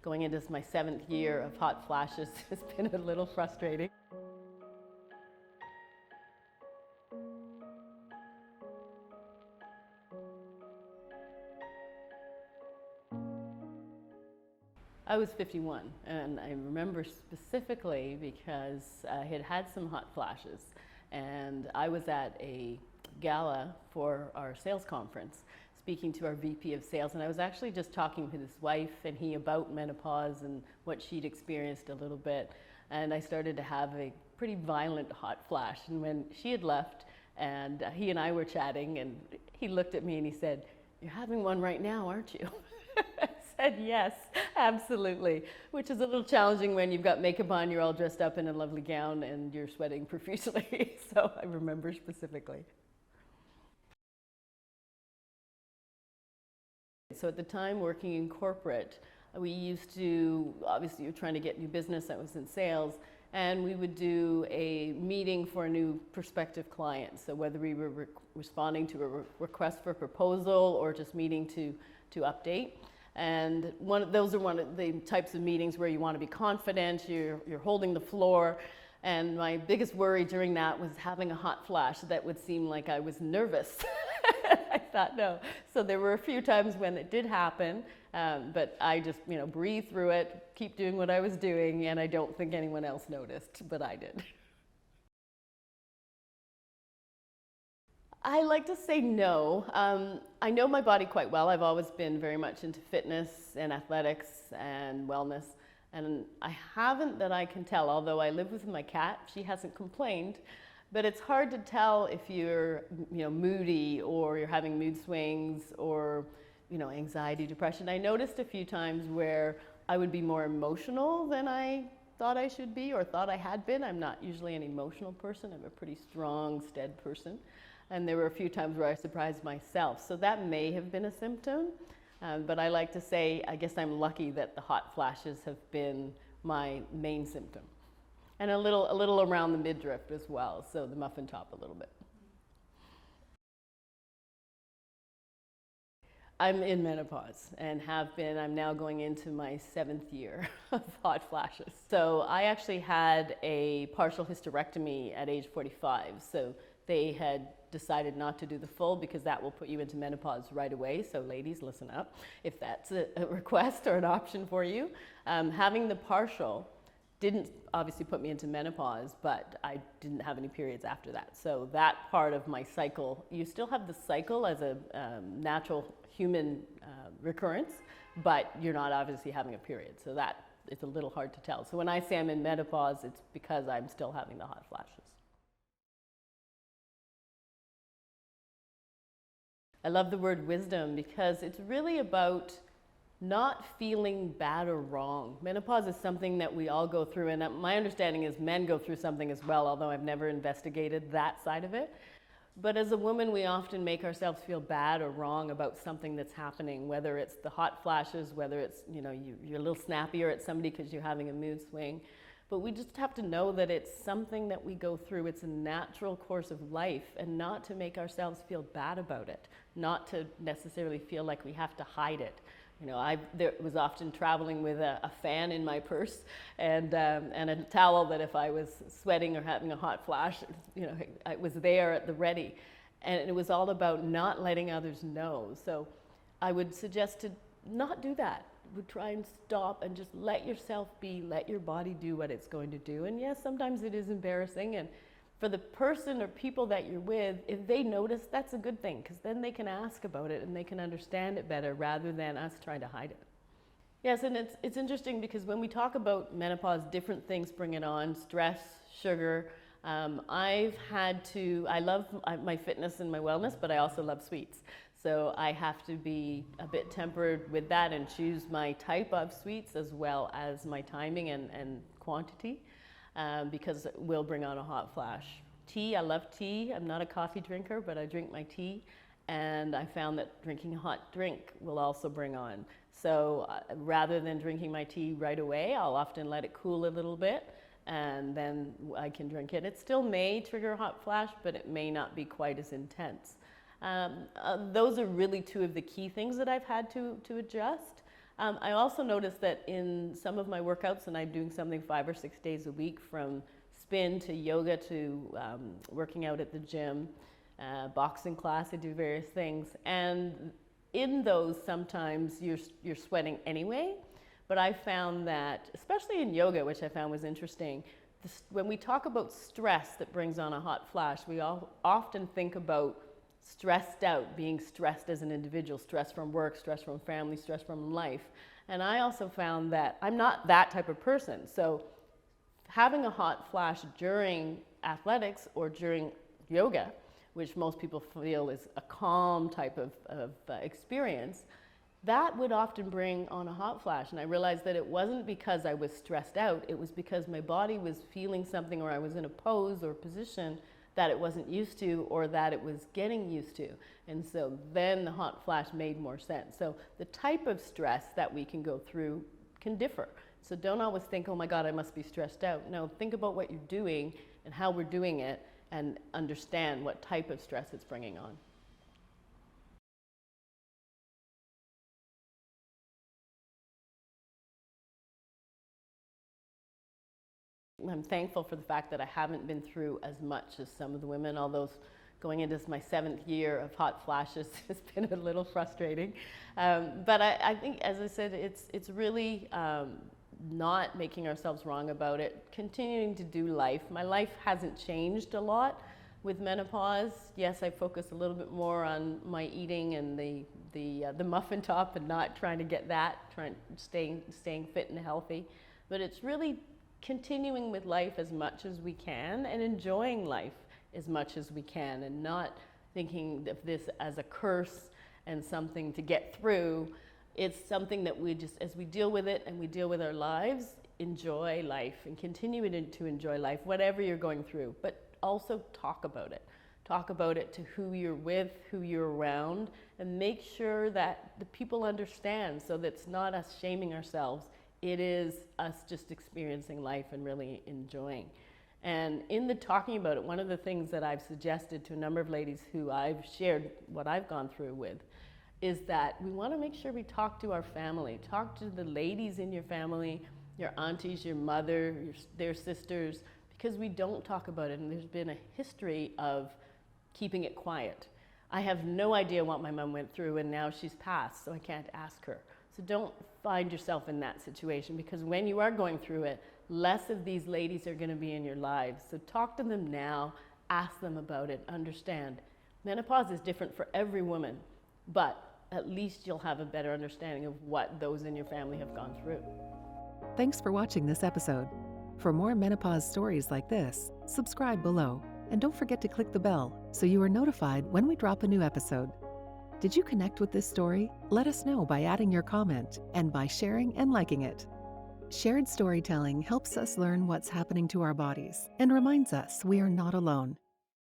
going into my 7th year of hot flashes has been a little frustrating. I was 51, and I remember specifically because I had had some hot flashes, and I was at a gala for our sales conference speaking to our VP of sales, and I was actually just talking with his wife and he about menopause and what she'd experienced a little bit, and I started to have a pretty violent hot flash. And when she had left and he and I were chatting, and he looked at me and he said, "You're having one right now, aren't you?" I said, "Yes, absolutely," which is a little challenging when you've got makeup on, you're all dressed up in a lovely gown, and you're sweating profusely. So I remember specifically. So at the time, working in corporate, we used to, obviously you're trying to get new business, I was in sales, and we would do a meeting for a new prospective client. So whether we were responding to a request for proposal or just meeting to update. And those are one of the types of meetings where you want to be confident, you're holding the floor. And my biggest worry during that was having a hot flash that would seem like I was nervous. I thought, no. So there were a few times when it did happen, but I just, breathe through it, keep doing what I was doing, and I don't think anyone else noticed, but I did. I like to say no. I know my body quite well. I've always been very much into fitness and athletics and wellness. And I haven't, that I can tell, although I live with my cat, she hasn't complained, but it's hard to tell if you're moody or you're having mood swings or anxiety, depression. I noticed a few times where I would be more emotional than I thought I should be or thought I had been. I'm not usually an emotional person. I'm a pretty strong, steady person. And there were a few times where I surprised myself. So that may have been a symptom. But I like to say, I guess I'm lucky that the hot flashes have been my main symptom. And a little around the midriff as well, so the muffin top a little bit. I'm in menopause and have been. I'm now going into my 7th year of hot flashes. So I actually had a partial hysterectomy at age 45. So they had decided not to do the full because that will put you into menopause right away. So ladies, listen up if that's a request or an option for you. Having the partial didn't obviously put me into menopause, but I didn't have any periods after that. So that part of my cycle, you still have the cycle as a natural human recurrence, but you're not obviously having a period. So that it's a little hard to tell. So when I say I'm in menopause, it's because I'm still having the hot flashes. I love the word wisdom because it's really about not feeling bad or wrong. Menopause is something that we all go through, and my understanding is men go through something as well, although I've never investigated that side of it. But as a woman, we often make ourselves feel bad or wrong about something that's happening, whether it's the hot flashes, whether it's, you're a little snappier at somebody because you're having a mood swing. But we just have to know that it's something that we go through. It's a natural course of life, and not to make ourselves feel bad about it, not to necessarily feel like we have to hide it. I was often traveling with a fan in my purse and a towel that if I was sweating or having a hot flash, I was there at the ready. And it was all about not letting others know. So I would suggest to not do that. Would try and stop and just let yourself be, let your body do what it's going to do. And yes, sometimes it is embarrassing. And for the person or people that you're with, if they notice, that's a good thing, because then they can ask about it and they can understand it better rather than us trying to hide it. Yes, and it's interesting because when we talk about menopause, different things bring it on: stress, sugar. I love my fitness and my wellness, but I also love sweets. So I have to be a bit tempered with that and choose my type of sweets as well as my timing and quantity, because it will bring on a hot flash. Tea, I love tea. I'm not a coffee drinker, but I drink my tea. And I found that drinking a hot drink will also bring on. So rather than drinking my tea right away, I'll often let it cool a little bit, and then I can drink it. It still may trigger a hot flash, but it may not be quite as intense. Those are really two of the key things that I've had to adjust. I also noticed that in some of my workouts, and I'm doing something 5 or 6 days a week, from spin to yoga to working out at the gym, boxing class, I do various things. And in those, sometimes you're sweating anyway. But I found that, especially in yoga, which I found was interesting, when we talk about stress that brings on a hot flash, we all often think about stressed out, being stressed as an individual, stress from work, stress from family, stress from life. And I also found that I'm not that type of person. So having a hot flash during athletics or during yoga, which most people feel is a calm type of experience, that would often bring on a hot flash. And I realized that it wasn't because I was stressed out, it was because my body was feeling something, or I was in a pose or position that it wasn't used to, or that it was getting used to. And so then the hot flash made more sense. So the type of stress that we can go through can differ. So don't always think, oh my God, I must be stressed out. No, think about what you're doing and how we're doing it, and understand what type of stress it's bringing on. I'm thankful for the fact that I haven't been through as much as some of the women, although going into my 7th year of hot flashes has been a little frustrating. But I think, as I said, it's really not making ourselves wrong about it, continuing to do life. My life hasn't changed a lot with menopause. Yes, I focus a little bit more on my eating and the muffin top, and not trying to get that, staying fit and healthy. But it's really continuing with life as much as we can, and enjoying life as much as we can, and not thinking of this as a curse and something to get through. It's something that we just, as we deal with it and we deal with our lives, enjoy life and continue to enjoy life, whatever you're going through. But also talk about it. Talk about it to who you're with, who you're around, and make sure that the people understand, so that it's not us shaming ourselves. It is us just experiencing life and really enjoying. And in the talking about it, one of the things that I've suggested to a number of ladies who I've shared what I've gone through with, is that we want to make sure we talk to our family. Talk to the ladies in your family, your aunties, your mother, their sisters, because we don't talk about it, and there's been a history of keeping it quiet. I have no idea what my mom went through, and now she's passed, so I can't ask her. So don't find yourself in that situation, because when you are going through it, less of these ladies are going to be in your lives. So talk to them now, ask them about it, understand. Menopause is different for every woman, but at least you'll have a better understanding of what those in your family have gone through. Thanks for watching this episode. For more menopause stories like this, subscribe below, and don't forget to click the bell so you are notified when we drop a new episode. Did you connect with this story? Let us know by adding your comment and by sharing and liking it. Shared storytelling helps us learn what's happening to our bodies and reminds us we are not alone.